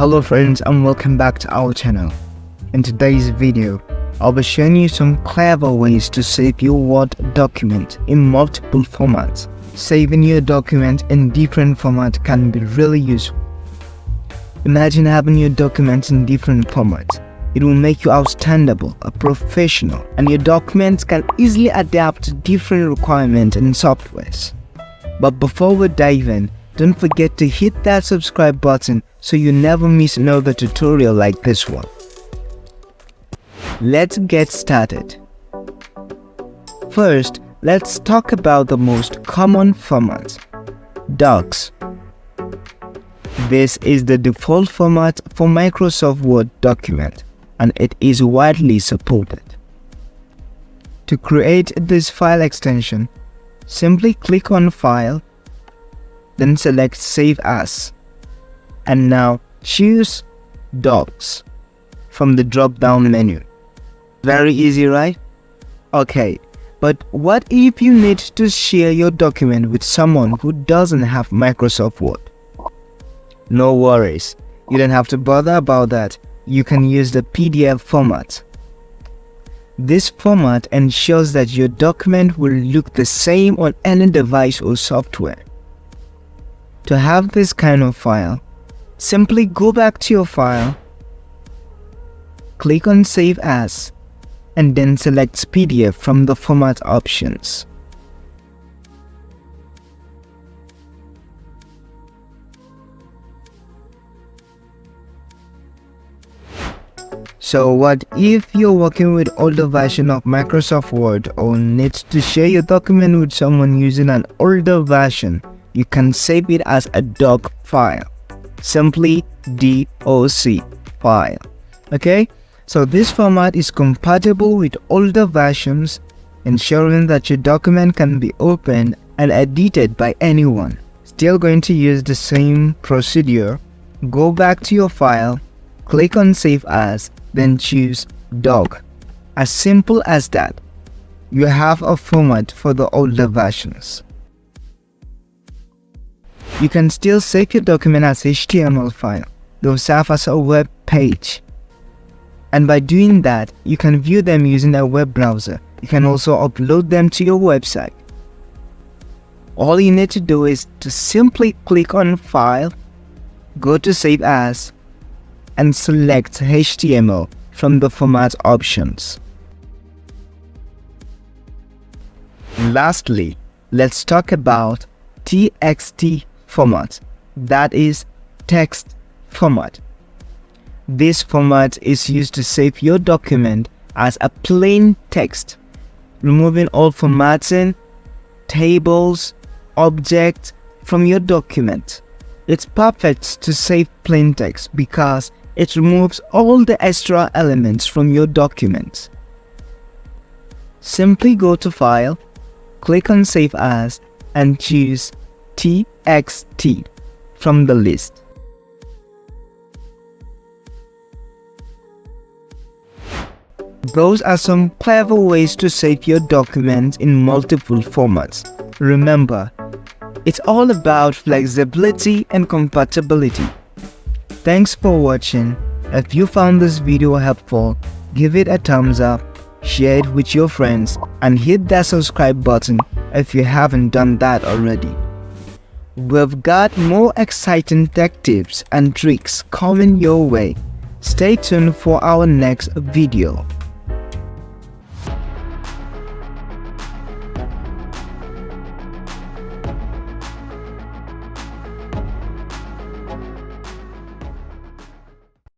Hello friends, and welcome back to our channel. In today's video, I'll be showing you some clever ways to save your Word document in multiple formats. Saving your document in different formats can be really useful. Imagine having your documents in different formats. It will make you outstandable, a professional, and your documents can easily adapt to different requirements and softwares. But before we dive in, don't forget to hit that subscribe button so you never miss another tutorial like this one. Let's get started. First, let's talk about the most common format, Docs. This is the default format for Microsoft Word document, and it is widely supported. To create this file extension, simply click on File, then select Save As, and now choose Docs from the drop-down menu. Very easy, right? Okay, but what if you need to share your document with someone who doesn't have Microsoft Word? No worries, you don't have to bother about that. You can use the PDF format. This format ensures that your document will look the same on any device or software. To have this kind of file, simply go back to your file, click on Save As, and then select PDF from the format options. So what if you're working with older version of Microsoft Word or need to share your document with someone using an older version? You can save it as a doc file. Simply DOC file. Okay? So this format is compatible with older versions, ensuring that your document can be opened and edited by anyone. Still going to use the same procedure. Go back to your file, click on Save As, then choose Doc. As simple as that. You have a format for the older versions. You can still save your document as HTML file. They'll serve as a web page. And by doing that, you can view them using a web browser. You can also upload them to your website. All you need to do is to simply click on File, go to Save As, and select HTML from the format options. Lastly, let's talk about TXT format, that is text format. This format is used to save your document as a plain text, removing all formatting, tables, objects from your document. It's perfect to save plain text because it removes all the extra elements from your document. Simply go to File, click on Save As, and choose TXT from the list. Those are some clever ways to save your documents in multiple formats. Remember, it's all about flexibility and compatibility. Thanks for watching. If you found this video helpful, give it a thumbs up, share it with your friends, and hit that subscribe button if you haven't done that already. We've got more exciting tech tips and tricks coming your way. Stay tuned for our next video.